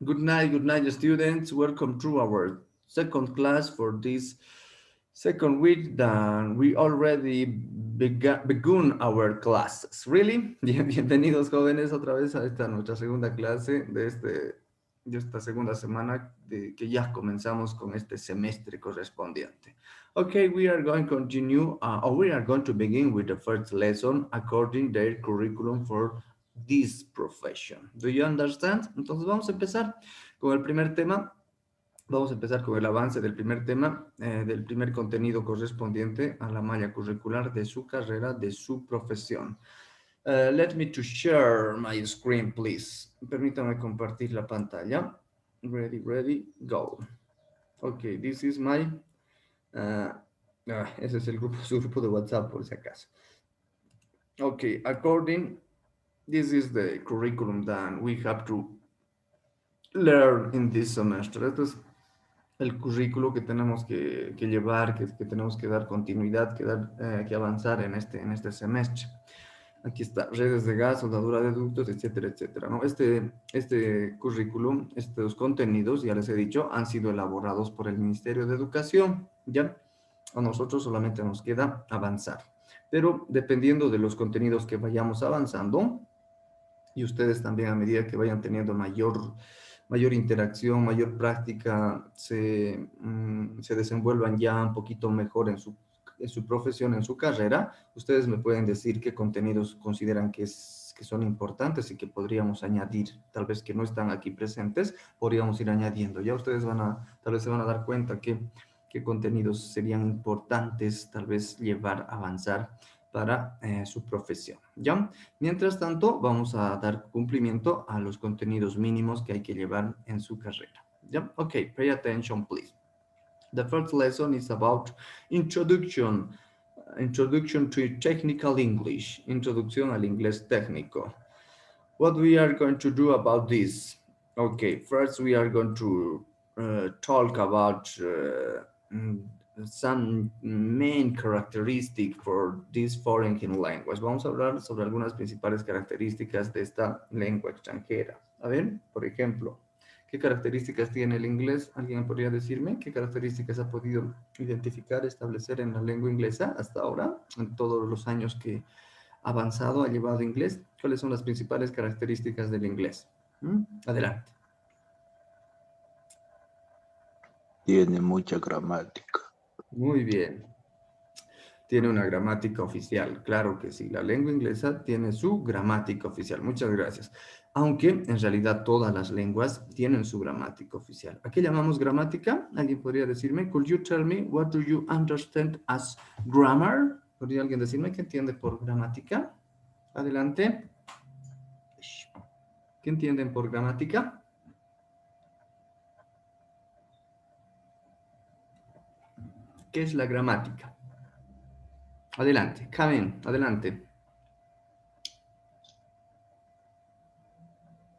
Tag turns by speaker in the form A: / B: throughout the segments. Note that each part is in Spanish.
A: Good night, students. Welcome to our second class for this second week. That we already begun our classes. Really? Bienvenidos jóvenes otra vez a esta nuestra segunda clase de esta segunda semana de que ya comenzamos con este semestre correspondiente. Okay, we are going to continue, or we are going to begin with the first lesson according their curriculum for this profession. Do you understand? Entonces vamos a empezar con el primer tema. Vamos a empezar con el avance del primer tema, del primer contenido correspondiente a la malla curricular de su carrera, de su profesión. Let me to share my screen, please. Permítame compartir la pantalla. Ready, ready, go. Okay, this is my... uh, ese es el grupo, su grupo de WhatsApp, por si acaso. Okay, this is the curriculum that we have to learn in this semester. Este es el currículo que tenemos que llevar, que tenemos que dar continuidad, que avanzar en este semestre. Aquí está, redes de gas, soldadura de ductos, etcétera, etcétera, ¿no? Este currículum, estos contenidos, ya les he dicho, han sido elaborados por el Ministerio de Educación, ¿ya? A nosotros solamente nos queda avanzar. Pero dependiendo de los contenidos que vayamos avanzando, y ustedes también a medida que vayan teniendo mayor interacción, mayor práctica, se desenvuelvan ya un poquito mejor en su profesión, en su carrera, ustedes me pueden decir qué contenidos consideran que son importantes y que podríamos añadir, tal vez que no están aquí presentes, podríamos ir añadiendo. Ya ustedes tal vez se van a dar cuenta qué contenidos serían importantes, tal vez llevar, avanzar para su profesión, ¿ya? Mientras tanto, vamos a dar cumplimiento a los contenidos mínimos que hay que llevar en su carrera. ¿Ya? Okay, pay attention, please. The first lesson is about introduction. Introduction to technical English. Introducción al inglés técnico. What we are going to do about this? Okay, first we are going to talk about some main characteristic for this foreign language. Vamos a hablar sobre algunas principales características de esta lengua extranjera. A ver, por ejemplo, ¿qué características tiene el inglés? ¿Alguien podría decirme qué características ha podido identificar, establecer en la lengua inglesa hasta ahora, en todos los años que avanzado ha llevado inglés? ¿Cuáles son las principales características del inglés? Adelante.
B: Tiene mucha gramática.
A: Muy bien. Tiene una gramática oficial, claro que sí. La lengua inglesa tiene su gramática oficial. Muchas gracias. Aunque en realidad todas las lenguas tienen su gramática oficial. ¿A qué llamamos gramática? ¿Alguien podría decirme? Could you tell me what do you understand as grammar? ¿Podría alguien decirme qué entiende por gramática? Adelante. ¿Qué entienden por gramática? ¿Qué es la gramática? Adelante, Carmen, adelante.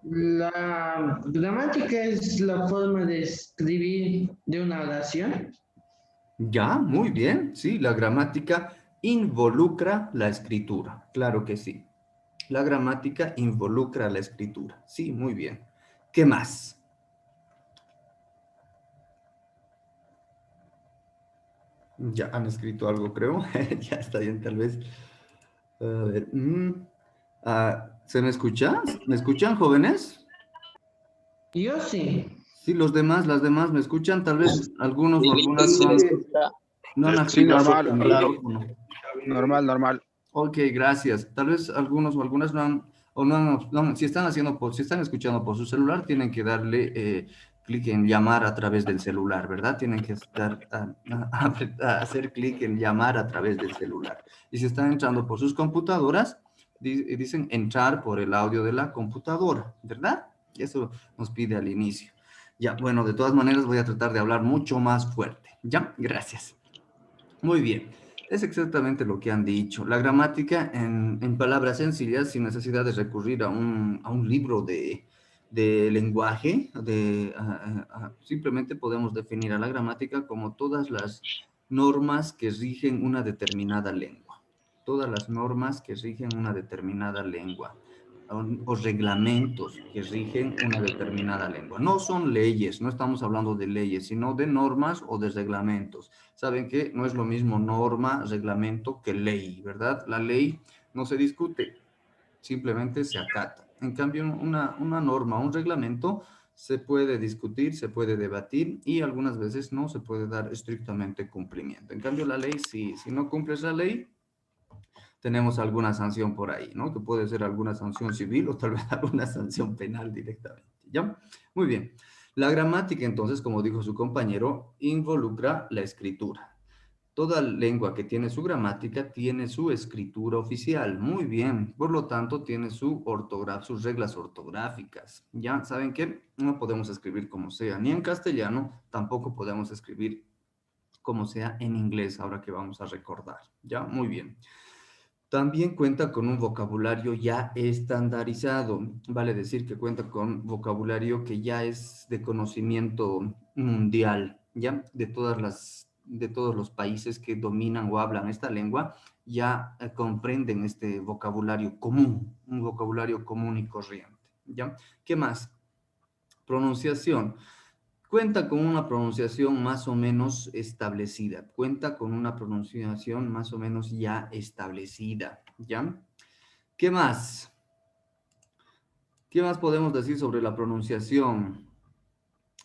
C: La gramática es la forma de escribir de una oración.
A: Ya, muy bien. Sí, la gramática involucra la escritura. Claro que sí. La gramática involucra la escritura. Sí, muy bien. ¿Qué más? Ya han escrito algo, creo. Ya está bien, tal vez. A ver. ¿Se me escucha? ¿Me escuchan, jóvenes?
C: Yo sí.
A: Sí, las demás me escuchan. Tal vez algunos o algunas
D: Sí, le escucha.
A: no han
B: Sí,
A: activado
B: normal,
A: su micrófono.
B: normal.
A: Ok, gracias. Tal vez algunos o algunas no han, si están si están escuchando por su celular, tienen que darle clic en llamar a través del celular, ¿verdad? Tienen que a hacer clic en llamar a través del celular. Y si están entrando por sus computadoras, dicen entrar por el audio de la computadora, ¿verdad? Eso nos pide al inicio. Ya, bueno, de todas maneras voy a tratar de hablar mucho más fuerte. ¿Ya? Gracias. Muy bien, es exactamente lo que han dicho. La gramática en palabras sencillas, sin necesidad de recurrir a un libro de lenguaje, simplemente podemos definir a la gramática como todas las normas que rigen una determinada lengua. Todas las normas que rigen una determinada lengua. o reglamentos que rigen una determinada lengua. No son leyes, no estamos hablando de leyes, sino de normas o de reglamentos. Saben que no es lo mismo norma, reglamento que ley, ¿verdad? La ley no se discute, simplemente se acata. En cambio, una norma, un reglamento, se puede discutir, se puede debatir y algunas veces no se puede dar estrictamente cumplimiento. En cambio, la ley, si no cumples la ley, tenemos alguna sanción por ahí, ¿no? Que puede ser alguna sanción civil o tal vez alguna sanción penal directamente, ¿ya? Muy bien. La gramática, entonces, como dijo su compañero, involucra la escritura. Toda lengua que tiene su gramática tiene su escritura oficial. Muy bien. Por lo tanto, tiene sus reglas ortográficas. ¿Ya? ¿Saben qué? No podemos escribir como sea, ni en castellano, tampoco podemos escribir como sea en inglés, ahora que vamos a recordar. ¿Ya? Muy bien. También cuenta con un vocabulario ya estandarizado, vale decir que cuenta con vocabulario que ya es de conocimiento mundial, ¿ya? De todos los países que dominan o hablan esta lengua, ya comprenden este vocabulario común, un vocabulario común y corriente, ¿ya? ¿Qué más? Pronunciación. Cuenta con una pronunciación más o menos establecida. Cuenta con una pronunciación más o menos ya establecida. ¿Ya? ¿Qué más? ¿Qué más podemos decir sobre la pronunciación?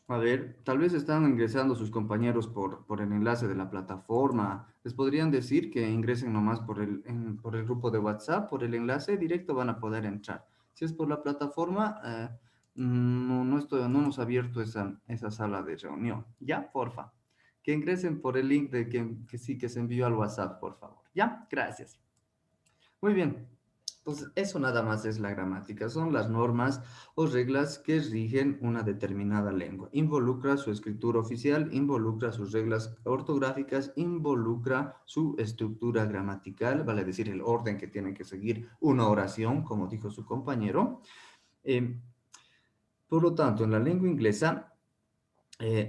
A: A ver, tal vez están ingresando sus compañeros por el enlace de la plataforma. Les podrían decir que ingresen nomás por el grupo de WhatsApp, por el enlace directo van a poder entrar. Si es por la plataforma, no hemos abierto esa sala de reunión. ¿Ya? Porfa. Que ingresen por el link que sí que se envió al WhatsApp, por favor. ¿Ya? Gracias. Muy bien. Entonces, eso nada más es la gramática. Son las normas o reglas que rigen una determinada lengua. Involucra su escritura oficial, involucra sus reglas ortográficas, involucra su estructura gramatical, vale decir el orden que tiene que seguir una oración, como dijo su compañero. Eh, por lo tanto, en la lengua inglesa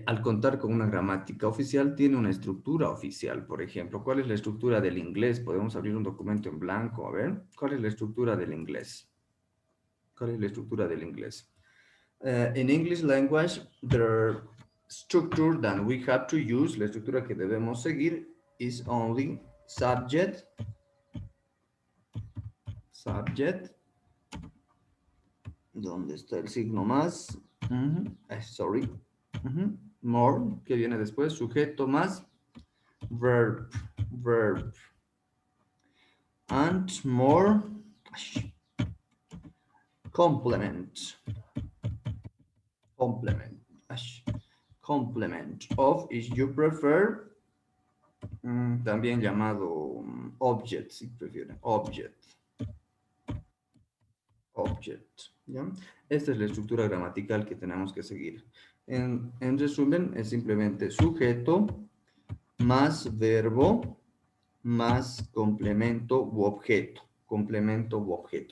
A: al contar con una gramática oficial, tiene una estructura oficial, por ejemplo. ¿Cuál es la estructura del inglés? Podemos abrir un documento en blanco, a ver. ¿Cuál es la estructura del inglés? ¿Cuál es la estructura del inglés? In English language, the structure that we have to use, la estructura que debemos seguir, is only subject, ¿dónde está el signo más? Sorry. More, que viene después, sujeto más verb. And more, complement of, if you prefer, también llamado object, si prefieren, object, ¿ya? Esta es la estructura gramatical que tenemos que seguir. En resumen, es simplemente sujeto más verbo más complemento u objeto.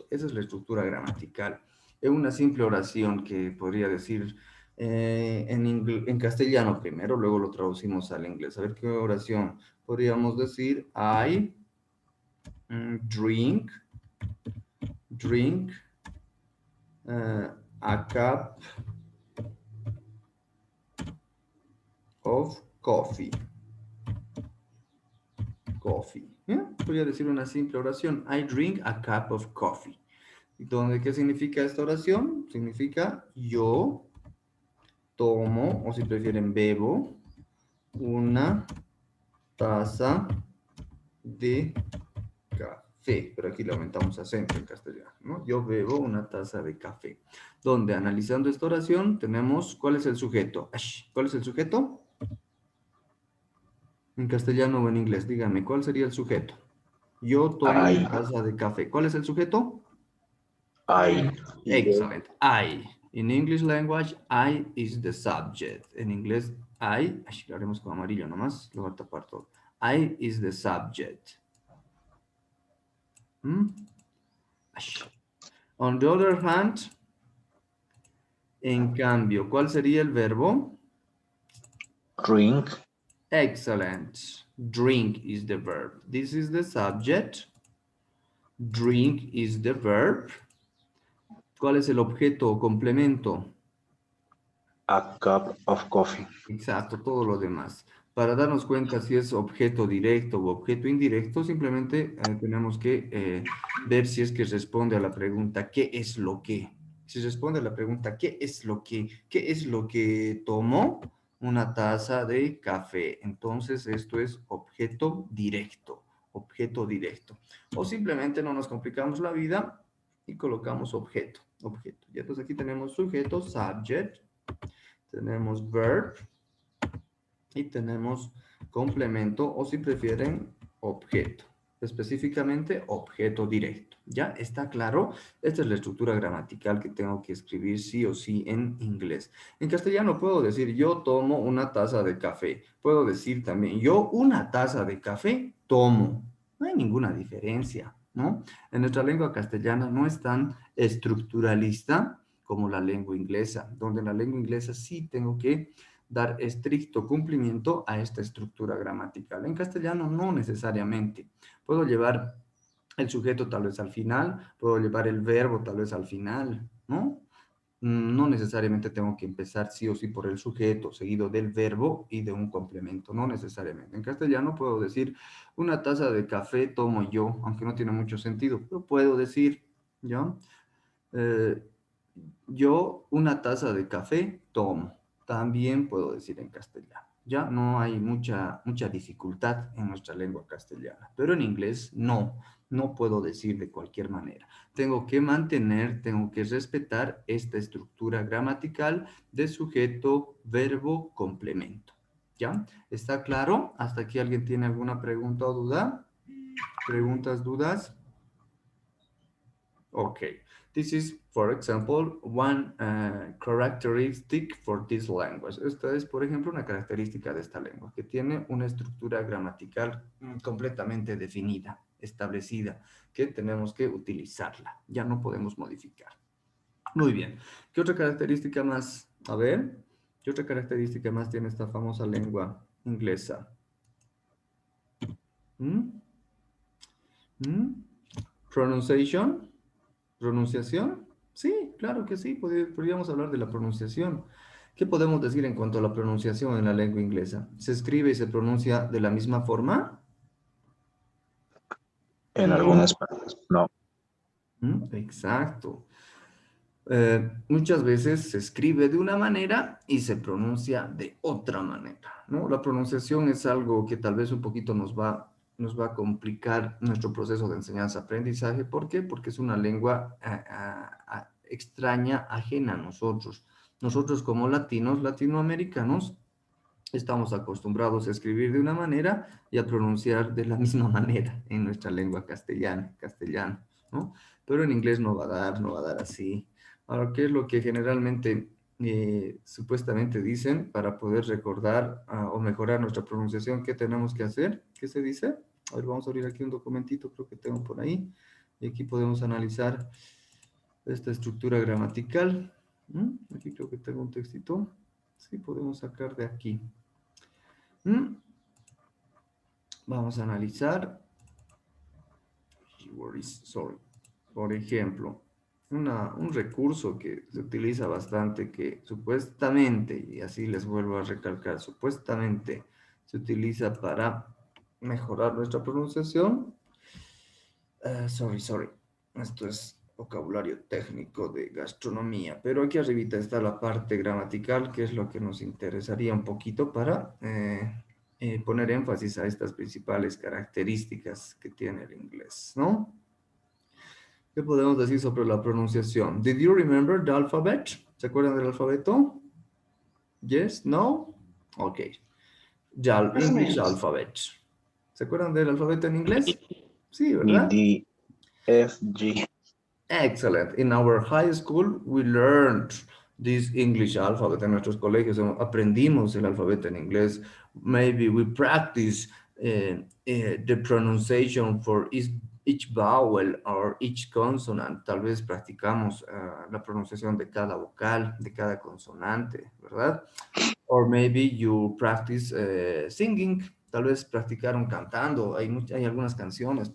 A: Esa es la estructura gramatical. Es una simple oración que podría decir en castellano primero, luego lo traducimos al inglés. A ver qué oración podríamos decir. I drink a cup of coffee. ¿Eh? Podría decir una simple oración. I drink a cup of coffee. ¿Qué significa esta oración? Significa yo tomo, o si prefieren, bebo una taza de café. Pero aquí le aumentamos acento en castellano, ¿no? Yo bebo una taza de café. Donde analizando esta oración tenemos, ¿cuál es el sujeto? ¿Cuál es el sujeto? En castellano o en inglés, díganme, ¿cuál sería el sujeto? Yo tomo una taza de café. ¿Cuál es el sujeto?
B: I.
A: Excellent. I. In English language, I is the subject. En inglés, I, lo haremos con amarillo nomás, lo voy a tapar todo. I is the subject. On the other hand, en cambio, ¿cuál sería el verbo?
B: Drink.
A: Excellent. Drink is the verb. This is the subject. Drink is the verb. ¿Cuál es el objeto o complemento?
B: A cup of coffee.
A: Exacto, todo lo demás. Para darnos cuenta si es objeto directo o objeto indirecto, simplemente tenemos que ver si es que responde a la pregunta ¿qué es lo que? Si responde a la pregunta ¿qué es lo que? ¿Qué es lo que tomó? Una taza de café. Entonces esto es objeto directo, objeto directo. O simplemente no nos complicamos la vida y colocamos objeto, objeto. Y entonces aquí tenemos sujeto, subject, tenemos verb, y tenemos complemento o si prefieren objeto, específicamente objeto directo. ¿Ya está claro? Esta es la estructura gramatical que tengo que escribir sí o sí en inglés. En castellano puedo decir yo tomo una taza de café. Puedo decir también yo una taza de café tomo. No hay ninguna diferencia, ¿no? En nuestra lengua castellana no es tan estructuralista como la lengua inglesa, donde en la lengua inglesa sí tengo que dar estricto cumplimiento a esta estructura gramatical. En castellano no necesariamente. Puedo llevar el sujeto tal vez al final, puedo llevar el verbo tal vez al final, ¿no? No necesariamente tengo que empezar sí o sí por el sujeto, seguido del verbo y de un complemento, no necesariamente. En castellano puedo decir, una taza de café tomo yo, aunque no tiene mucho sentido, pero puedo decir, ¿ya? Eh, yo una taza de café tomo. También puedo decir en castellano. Ya no hay mucha dificultad en nuestra lengua castellana, pero en inglés no puedo decir de cualquier manera. Tengo que mantener, tengo que respetar esta estructura gramatical de sujeto, verbo, complemento. ¿Ya? ¿Está claro? ¿Hasta aquí alguien tiene alguna pregunta o duda? ¿Preguntas, dudas? Okay, this is, for example, one characteristic for this language. Esta es, por ejemplo, una característica de esta lengua, que tiene una estructura gramatical completamente definida, establecida, que tenemos que utilizarla. Ya no podemos modificar. Muy bien. ¿Qué otra característica más? A ver, ¿qué otra característica más tiene esta famosa lengua inglesa? ¿Mm? ¿Mm? Pronunciation. ¿Pronunciación? Sí, claro que sí, podríamos hablar de la pronunciación. ¿Qué podemos decir en cuanto a la pronunciación en la lengua inglesa? ¿Se escribe y se pronuncia de la misma forma?
B: En algunas partes, no.
A: Exacto. Muchas veces se escribe de una manera y se pronuncia de otra manera, ¿no? La pronunciación es algo que tal vez un poquito nos va a complicar nuestro proceso de enseñanza-aprendizaje. ¿Por qué? Porque es una lengua extraña, ajena a nosotros. Nosotros como latinos, latinoamericanos, estamos acostumbrados a escribir de una manera y a pronunciar de la misma manera en nuestra lengua castellano, ¿no? Pero en inglés no va a dar así. Ahora, ¿qué es lo que generalmente supuestamente dicen para poder recordar o mejorar nuestra pronunciación? ¿Qué tenemos que hacer? ¿Qué se dice? A ver, vamos a abrir aquí un documentito, creo que tengo por ahí. Y aquí podemos analizar esta estructura gramatical. Aquí creo que tengo un textito. Sí, podemos sacar de aquí. Vamos a analizar. Sorry. Por ejemplo, un recurso que se utiliza bastante, que supuestamente, y así les vuelvo a recalcar, supuestamente se utiliza para mejorar nuestra pronunciación. Sorry. Esto es vocabulario técnico de gastronomía, pero aquí arribita está la parte gramatical, que es lo que nos interesaría un poquito para poner énfasis a estas principales características que tiene el inglés, ¿no? ¿Qué podemos decir sobre la pronunciación? Did you remember the alphabet? ¿Se acuerdan del alfabeto? Yes? No? Ok. Ya,
C: Más o
A: English
C: menos.
A: alphabet. ¿Se acuerdan del alfabeto en inglés? Sí,
B: E,
A: ¿verdad?
B: D, F, G.
A: Excellent. In our high school, we learned this English alphabet. En nuestros colegios aprendimos el alfabeto en inglés. Maybe we practice the pronunciation for each vowel or each consonant. Tal vez practicamos la pronunciación de cada vocal, de cada consonante, ¿verdad? Or maybe you practice singing. Tal vez practicaron cantando. Hay algunas canciones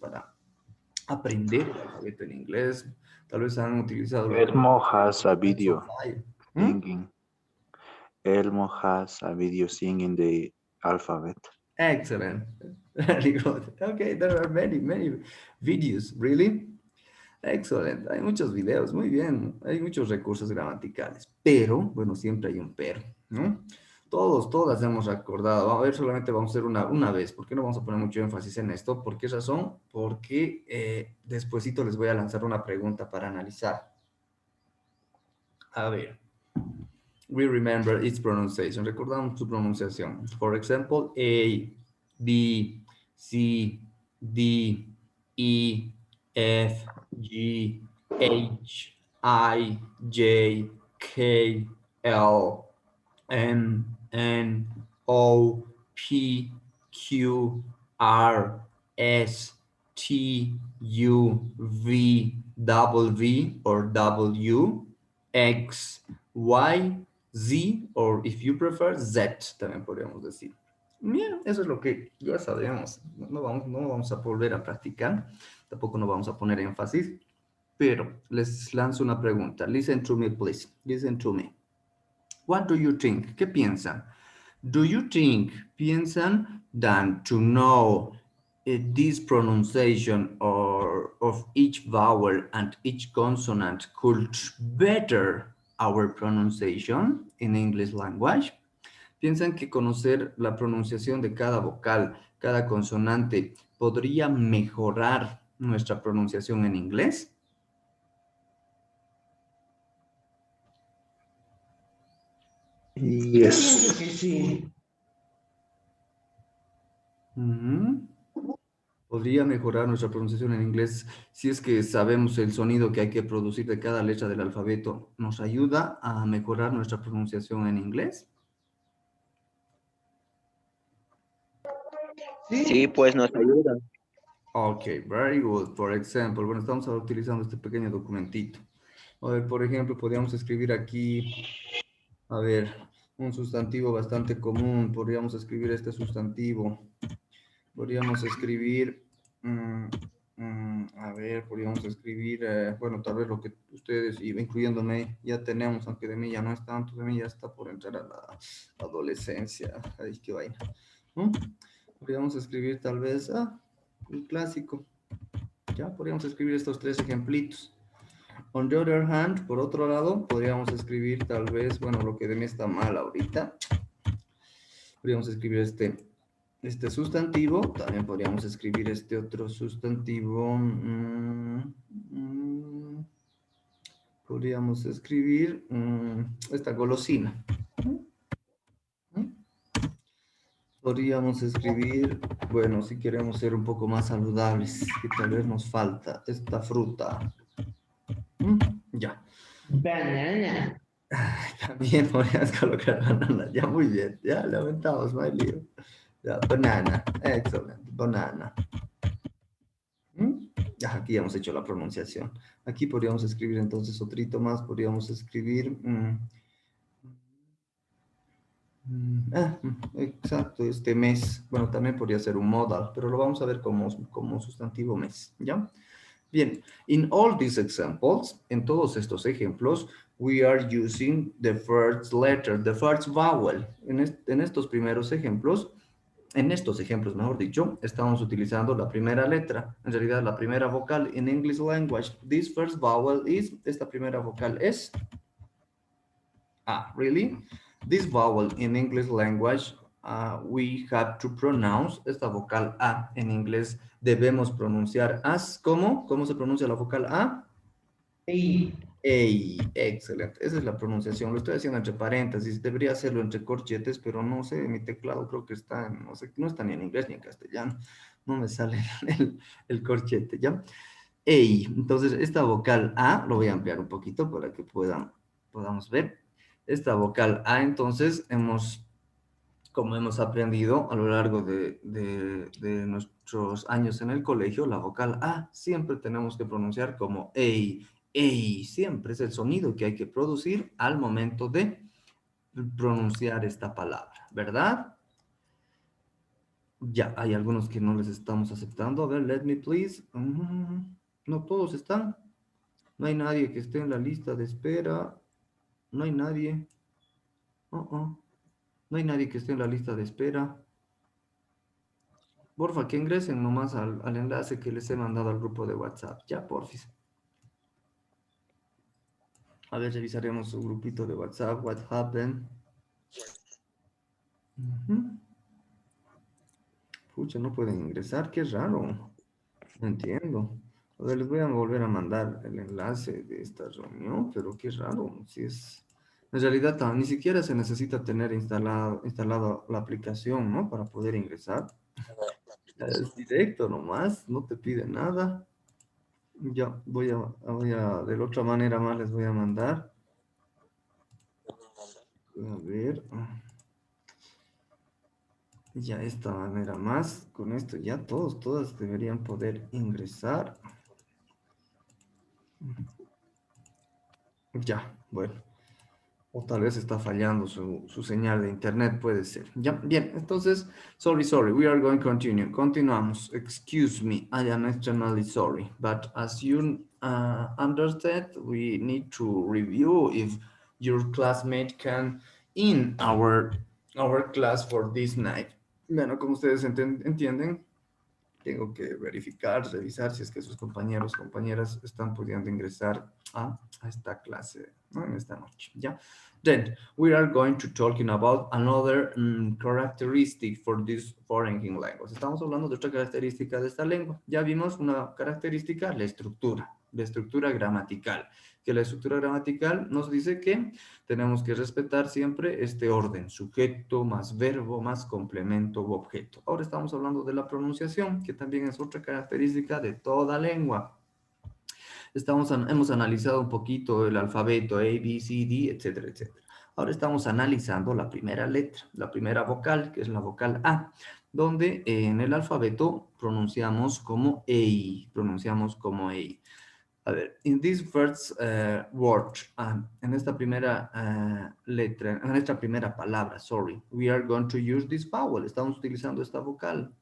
A: aprender el alfabeto en inglés. Tal vez han utilizado la
B: Elmo has a video
A: ¿Mm?
B: singing. Elmo has a video singing the alphabet.
A: Excellent. Very good. Okay, there are many, many videos. Really? Excellent. Hay muchos videos. Muy bien. Hay muchos recursos gramaticales. Pero, bueno, siempre hay un pero, ¿no? Todas hemos acordado. A ver, solamente vamos a hacer una vez. ¿Por qué no vamos a poner mucho énfasis en esto? ¿Por qué razón? Porque despuesito les voy a lanzar una pregunta para analizar. A ver. We remember its pronunciation. Recordamos su pronunciación. For example, A, B, C, D, E, F, G, H, I, J, K, L, M, N, O, P, Q, R, S, T, U, V, W, or W, X, Y, Z, or if you prefer, Z, también podríamos decir. Bien, eso es lo que ya sabemos. No vamos a volver a practicar, tampoco no vamos a poner énfasis, pero les lanzo una pregunta. Listen to me, please. Listen to me. What do you think? ¿Qué piensan? Do you think, piensan, that to know this pronunciation of each vowel and each consonant could better our pronunciation in English language? ¿Piensan que conocer la pronunciación de cada vocal, cada consonante, podría mejorar nuestra pronunciación en inglés?
C: Yo pienso
B: Yes.
C: que sí.
A: Ujú. Podría mejorar nuestra pronunciación en inglés si es que sabemos el sonido que hay que producir de cada letra del alfabeto. ¿Nos ayuda a mejorar nuestra pronunciación en inglés?
D: Sí, pues nos ayuda.
A: Ok, very good. Por ejemplo, bueno, estamos ahora utilizando este pequeño documentito. A ver, por ejemplo, podríamos escribir aquí, a ver, un sustantivo bastante común. Podríamos escribir este sustantivo. Podríamos escribir, a ver, podríamos escribir, bueno, tal vez lo que ustedes, y incluyéndome, ya tenemos, aunque de mí ya no es tanto, de mí ya está por entrar a la adolescencia. Ay, qué vaina. ¿No? Podríamos escribir tal vez, el clásico. Ya podríamos escribir estos tres ejemplitos. On the other hand, por otro lado, podríamos escribir tal vez, bueno, lo que de mí está mal ahorita. Podríamos escribir este sustantivo, también podríamos escribir este otro sustantivo. Podríamos escribir esta golosina. Podríamos escribir, bueno, si queremos ser un poco más saludables, que tal vez nos falta esta fruta. Ya.
C: Banana.
A: También podrías colocar banana. Ya, muy bien. Ya, le aumentamos, no hay lío. Ya, banana. Excelente. Banana. Ya, aquí ya hemos hecho la pronunciación. Aquí podríamos escribir entonces otrito más. Podríamos escribir... exacto, este mes. Bueno, también podría ser un modal, pero lo vamos a ver como sustantivo mes. ¿Ya? Bien, in all these examples, en todos estos ejemplos, we are using the first letter, the first vowel. En estos primeros ejemplos, en estos ejemplos, mejor dicho, estamos utilizando la primera letra, en realidad la primera vocal in English language. This first vowel is, esta primera vocal es really? This vowel in English language, we have to pronounce, esta vocal A en inglés debemos pronunciar as, ¿cómo? ¿Cómo se pronuncia la vocal A?
C: Sí.
A: Ey, excelente. Esa es la pronunciación. Lo estoy haciendo entre paréntesis. Debería hacerlo entre corchetes, pero no sé, mi teclado creo que está, no sé, no está ni en inglés ni en castellano. No me sale el corchete, ¿ya? Ey. Entonces, esta vocal A, lo voy a ampliar un poquito para que podamos ver. Esta vocal A, entonces, como hemos aprendido a lo largo de nuestros años en el colegio, la vocal A siempre tenemos que pronunciar como ey, ey, siempre es el sonido que hay que producir al momento de pronunciar esta palabra, ¿verdad? Ya, hay algunos que no les estamos aceptando. A ver, let me please. No todos están. No hay nadie que esté en la lista de espera. No hay nadie. No hay nadie que esté en la lista de espera. Porfa, que ingresen nomás al enlace que les he mandado al grupo de WhatsApp. Ya, porfis. A ver, revisaremos su grupito de WhatsApp. What happened? Ujú. Pucha, no pueden ingresar. Qué raro. No entiendo. A ver, les voy a volver a mandar el enlace de esta reunión, pero qué raro. Si es... En realidad, ni siquiera se necesita tener instalado la aplicación, ¿no? Para poder ingresar. Es directo nomás, no te pide nada. Ya, de la otra manera más les voy a mandar. A ver. Ya esta manera más. Con esto ya todas deberían poder ingresar. Ya, bueno. O tal vez está fallando su señal de internet, puede ser. Ya, bien, entonces, sorry, we are going to continue. Continuamos. Excuse me, I am extremely sorry. But as you understand, we need to review if your classmate can in our class for this night. Bueno, como ustedes entienden, tengo que verificar, revisar si es que sus compañeros, compañeras están pudiendo ingresar a esta clase, ¿no? En esta noche, ¿ya? Then, we are going to talking about another characteristic for this foreign language. Estamos hablando de otra característica de esta lengua. Ya vimos una característica, la estructura gramatical. Que la estructura gramatical nos dice que tenemos que respetar siempre este orden, sujeto más verbo más complemento u objeto. Ahora estamos hablando de la pronunciación, que también es otra característica de toda lengua. Hemos analizado un poquito el alfabeto A, B, C, D, etcétera, etcétera. Ahora estamos analizando la primera letra, la primera vocal, que es la vocal A, donde en el alfabeto pronunciamos como EI, A ver, in this first word, en esta primera letra, en esta primera palabra, sorry, we are going to use this vowel. Estamos utilizando esta vocal.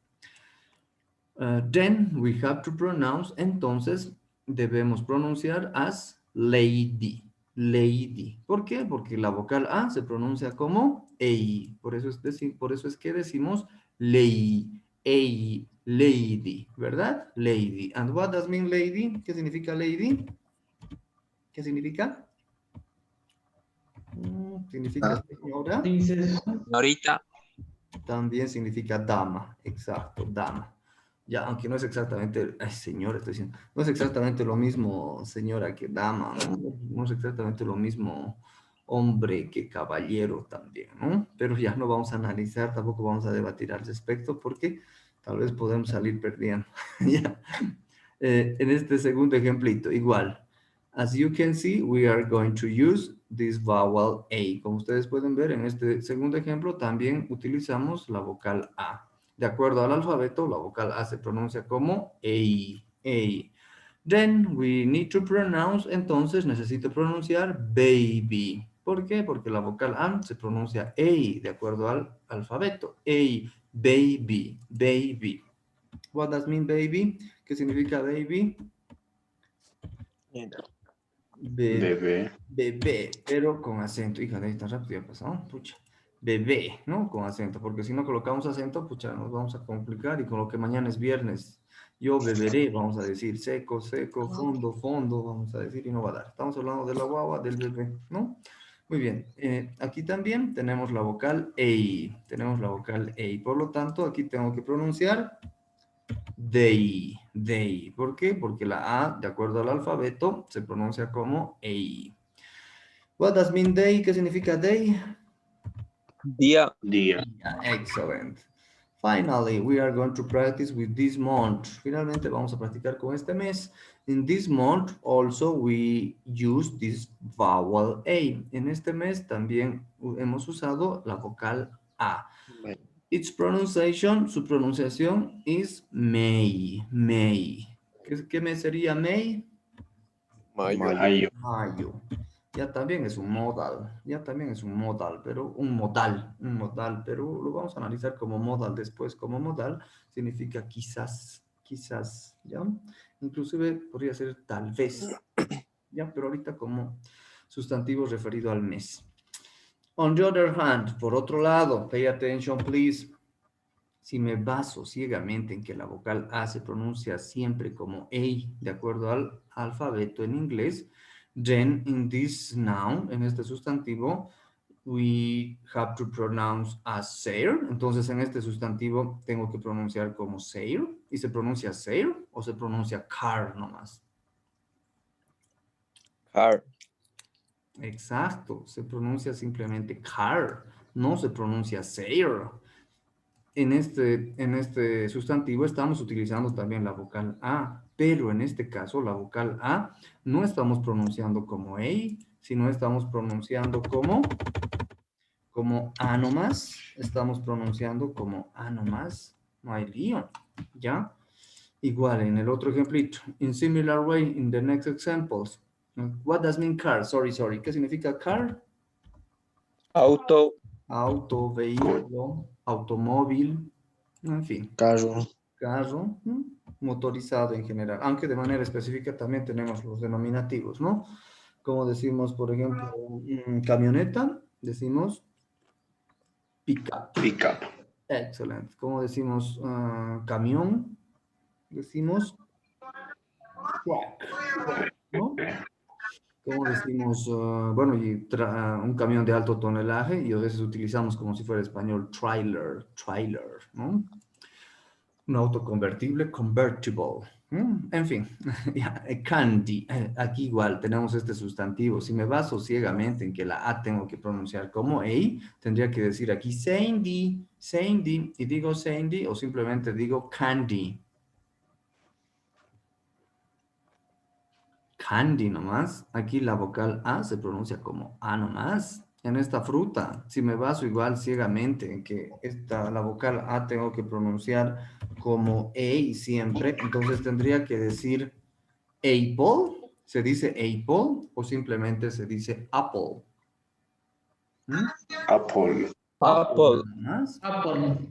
A: Then we have to pronounce, entonces debemos pronunciar as lady, lady. ¿Por qué? Porque la vocal A se pronuncia como EI. Por eso es que decimos ley, EI, lady, ¿verdad? Lady. And what does mean lady? ¿Qué significa lady? ¿Qué significa? Significa señora.
C: Princesa.
E: Ahorita,
A: También significa dama. Exacto, dama. Ya, aunque no es exactamente, ay, señora, estoy diciendo, no es exactamente lo mismo señora que dama, ¿no? No es exactamente lo mismo hombre que caballero también, ¿no? Pero ya no vamos a analizar, tampoco vamos a debatir al respecto porque tal vez podemos salir perdiendo. Ya. En este segundo ejemplito, igual. As you can see, we are going to use this vowel A. Como ustedes pueden ver, en este segundo ejemplo también utilizamos la vocal A. De acuerdo al alfabeto, la vocal A se pronuncia como A. A. Then we need to pronounce, entonces necesito pronunciar baby. ¿Por qué? Porque la vocal A se pronuncia A de acuerdo al alfabeto. A, baby, baby. What does mean baby? ¿Qué significa baby?
B: Bebé.
A: Bebé, pero con acento. Hija de ahí tan rápido ya pasó. Pucha. Bebé, ¿no? Con acento, porque si no colocamos acento, pucha, nos vamos a complicar y con lo que mañana es viernes, yo beberé, vamos a decir seco, seco, fondo, fondo, vamos a decir y no va a dar. Estamos hablando de la guagua, del bebé, ¿no? Muy bien, aquí también tenemos la vocal EI, por lo tanto aquí tengo que pronunciar they. ¿Por qué? Porque la A, de acuerdo al alfabeto, se pronuncia como EI. What does mean they? ¿Qué significa they?
E: día,
B: Día.
A: Excellent. Finally, we are going to practice with this month. Finalmente vamos a practicar con este mes. In this month, also we use this vowel A. En este mes también hemos usado la vocal A. Its pronunciation, su pronunciación is May. ¿Qué mes sería May?
B: Mayo.
A: Mayo. Ya también es un modal, pero un modal, pero lo vamos a analizar como modal después. Como modal significa quizás, quizás, ¿ya? Inclusive podría ser tal vez, ¿ya? Pero ahorita como sustantivo referido al mes. On the other hand, por otro lado, pay attention, please. Si me baso ciegamente en que la vocal A se pronuncia siempre como A, de acuerdo al alfabeto en inglés, then in this noun, en este sustantivo, we have to pronounce as Sair. Entonces, en este sustantivo tengo que pronunciar como Sair. ¿Y se pronuncia Sair o se pronuncia car nomás?
E: car,
A: Exacto, se pronuncia simplemente car, no se pronuncia Sair. En este sustantivo estamos utilizando también la vocal A, pero en este caso la vocal A no estamos pronunciando como A, sino estamos pronunciando como A nomás, estamos pronunciando como A nomás, no hay lío, ¿ya? Igual en el otro ejemplito, in similar way, in the next examples, what does mean car? Sorry, ¿qué significa car?
E: auto,
A: Auto, vehículo, automóvil, en fin,
B: Carro.
A: carro, motorizado en general, aunque de manera específica también tenemos los denominativos, ¿no? Como decimos, por ejemplo, camioneta, decimos pickup.
B: Pickup.
A: Excelente. Como decimos camión, decimos truck, ¿no? Como decimos, bueno, y un camión de alto tonelaje, y a veces utilizamos como si fuera español trailer, ¿no? Un auto convertible, convertible. En fin, ya, candy. Aquí igual tenemos este sustantivo. Si me baso ciegamente en que la A tengo que pronunciar como A, tendría que decir aquí Sandy, Sandy, y digo Sandy o simplemente digo candy. Candy nomás. Aquí la vocal A se pronuncia como A nomás. En esta fruta, si me baso igual ciegamente en que la vocal A tengo que pronunciar como A siempre, entonces tendría que decir apple. ¿Se dice apple o simplemente se dice apple?
B: Apple.
E: Apple.
A: Nomás.
C: Apple.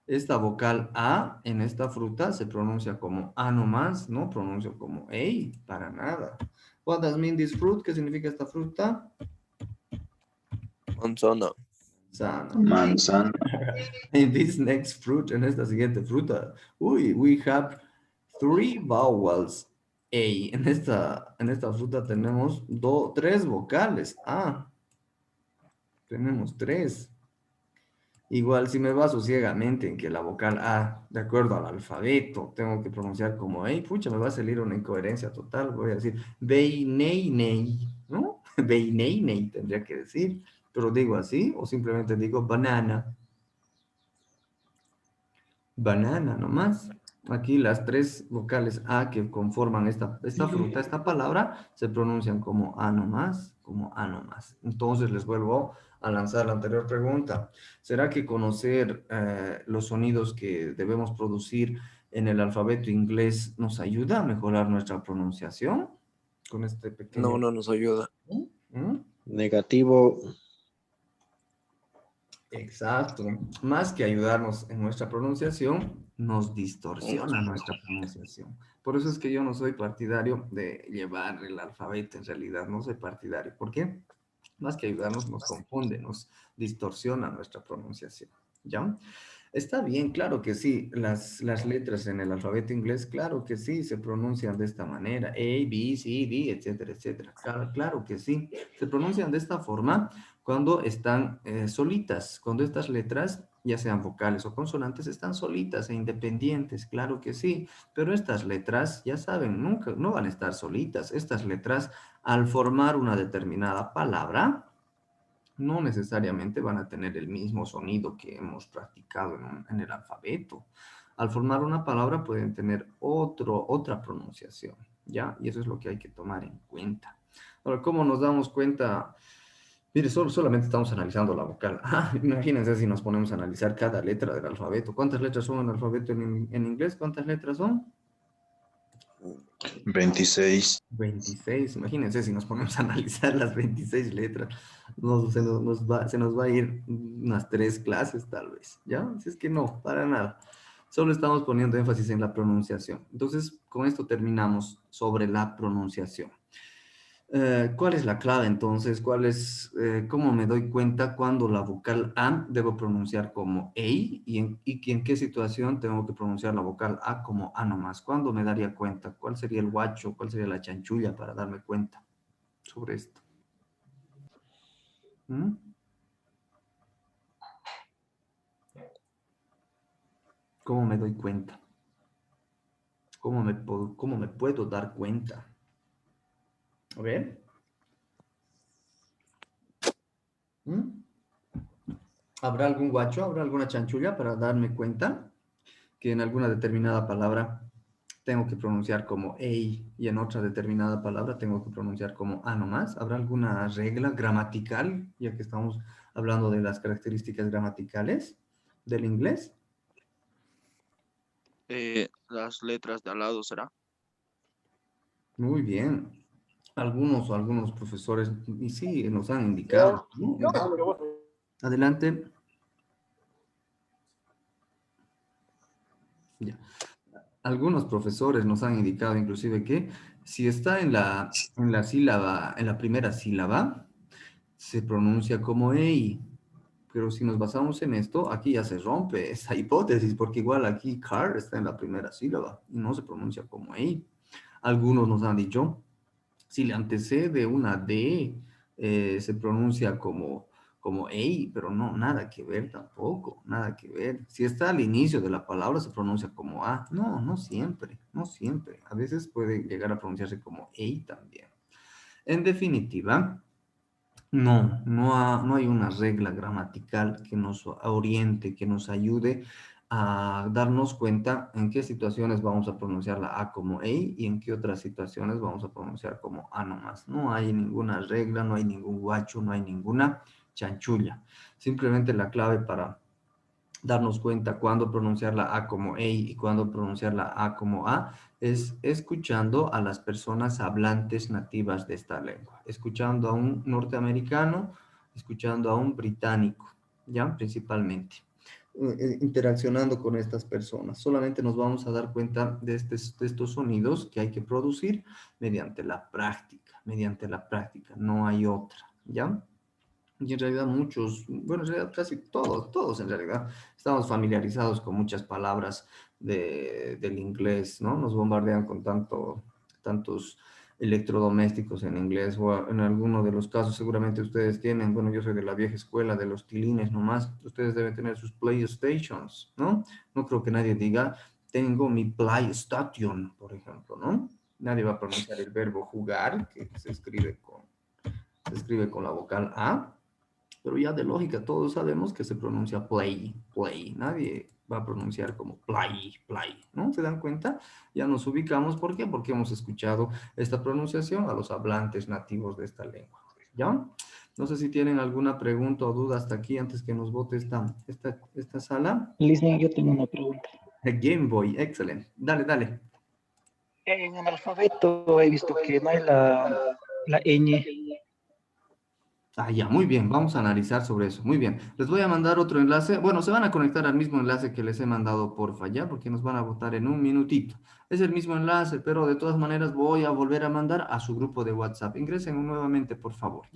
A: Esta vocal A en esta fruta se pronuncia como A nomás, no pronuncio como A, para nada. What does mean this fruit? ¿Qué significa esta fruta?
E: manzana,
A: Sana.
B: Manzana.
A: In this next fruit, en esta siguiente fruta, we have 3 vowels. A. En esta fruta tenemos 3 vocales. Tenemos 3. Igual si me baso ciegamente en que la vocal A, de acuerdo al alfabeto, tengo que pronunciar como A, pucha, me va a salir una incoherencia total. Voy a decir nei, ¿no? Nei tendría que decir, pero digo así o simplemente digo banana. Banana nomás. Aquí las 3 vocales A que conforman esta fruta, esta palabra, se pronuncian como A nomás, como A nomás. Entonces les vuelvo a lanzar la anterior pregunta. ¿Será que conocer los sonidos que debemos producir en el alfabeto inglés nos ayuda a mejorar nuestra pronunciación? Con este pequeño...
E: no nos ayuda.
A: ¿Mm?
B: Negativo.
A: Exacto. Más que ayudarnos en nuestra pronunciación, nos distorsiona nuestra pronunciación. Por eso es que yo no soy partidario de llevar el alfabeto, en realidad, no soy partidario. ¿Por qué? Más que ayudarnos, nos confunde, nos distorsiona nuestra pronunciación. ¿Ya? Está bien, claro que sí. Las letras en el alfabeto inglés, claro que sí, se pronuncian de esta manera. A, B, C, D, etcétera, etcétera. Claro que sí. Se pronuncian de esta forma cuando están solitas. Cuando estas letras, ya sean vocales o consonantes, están solitas e independientes. Claro que sí. Pero estas letras, ya saben, nunca, no van a estar solitas. Estas letras, al formar una determinada palabra, no necesariamente van a tener el mismo sonido que hemos practicado en el alfabeto. Al formar una palabra pueden tener otra pronunciación, ¿ya? Y eso es lo que hay que tomar en cuenta. Ahora, ¿cómo nos damos cuenta? Mire, solamente estamos analizando la vocal. Imagínense si nos ponemos a analizar cada letra del alfabeto. ¿Cuántas letras son en el alfabeto en inglés? ¿Cuántas letras son?
B: 26.
A: 26, imagínense si nos ponemos a analizar las 26 letras, se nos va a ir unas 3 clases tal vez, ¿ya? Si es que no, para nada. Solo estamos poniendo énfasis en la pronunciación. Entonces, con esto terminamos sobre la pronunciación. ¿Cuál es la clave entonces? ¿Cómo me doy cuenta cuando la vocal A debo pronunciar como EI y en qué situación tengo que pronunciar la vocal A como A nomás? ¿Cuándo me daría cuenta? ¿Cuál sería el guacho? ¿Cuál sería la chanchulla para darme cuenta sobre esto? ¿Mm? ¿Cómo me doy cuenta? ¿Cómo me puedo dar cuenta? A ver. ¿Mm? ¿Habrá algún guacho? ¿Habrá alguna chanchulla para darme cuenta que en alguna determinada palabra tengo que pronunciar como EI y en otra determinada palabra tengo que pronunciar como A nomás? ¿Habrá alguna regla gramatical, ya que estamos hablando de las características gramaticales del inglés?
F: Las letras de al lado, ¿será?
A: Muy bien. Algunos profesores, y sí, nos han indicado, ¿no? Adelante. Ya. Algunos profesores nos han indicado inclusive que si está en la sílaba, en la primera sílaba, se pronuncia como EI. Pero si nos basamos en esto, aquí ya se rompe esa hipótesis, porque igual aquí car está en la primera sílaba y no se pronuncia como EI. Algunos nos han dicho, si le antecede una D, se pronuncia como EI, pero no, nada que ver tampoco, nada que ver. Si está al inicio de la palabra, se pronuncia como A. No, no siempre, no siempre. A veces puede llegar a pronunciarse como EI también. En definitiva, no hay una regla gramatical que nos oriente, que nos ayude a darnos cuenta en qué situaciones vamos a pronunciar la A como EI y en qué otras situaciones vamos a pronunciar como A nomás. No hay ninguna regla, no hay ningún guacho, no hay ninguna chanchulla. Simplemente la clave para darnos cuenta cuándo pronunciar la A como EI y cuándo pronunciar la A como A es escuchando a las personas hablantes nativas de esta lengua, escuchando a un norteamericano, escuchando a un británico, ¿ya? Principalmente, interaccionando con estas personas. Solamente nos vamos a dar cuenta de estos sonidos que hay que producir mediante la práctica, no hay otra, ¿ya? Y en realidad muchos, bueno, en realidad casi todos en realidad estamos familiarizados con muchas palabras del inglés, ¿no? Nos bombardean con tantos electrodomésticos en inglés o en alguno de los casos seguramente ustedes tienen, bueno, yo soy de la vieja escuela de los tilines nomás, ustedes deben tener sus PlayStations, ¿no? No creo que nadie diga, tengo mi PlayStation, por ejemplo, ¿no? Nadie va a pronunciar el verbo jugar, que se escribe con la vocal A, pero ya de lógica todos sabemos que se pronuncia play. Nadie va a pronunciar como play, ¿no? ¿Se dan cuenta? Ya nos ubicamos. ¿Por qué? Porque hemos escuchado esta pronunciación a los hablantes nativos de esta lengua. ¿Ya? No sé si tienen alguna pregunta o duda hasta aquí antes que nos vote esta sala.
G: Listening, yo tengo una pregunta.
A: Game Boy, excelente. Dale.
G: En el alfabeto he visto que no hay la ñ.
A: Ah, ya, muy bien, vamos a analizar sobre eso. Muy bien, les voy a mandar otro enlace. Bueno, se van a conectar al mismo enlace que les he mandado, porfa, ya, porque nos van a votar en un minutito. Es el mismo enlace, pero de todas maneras voy a volver a mandar a su grupo de WhatsApp. Ingresen nuevamente, por favor.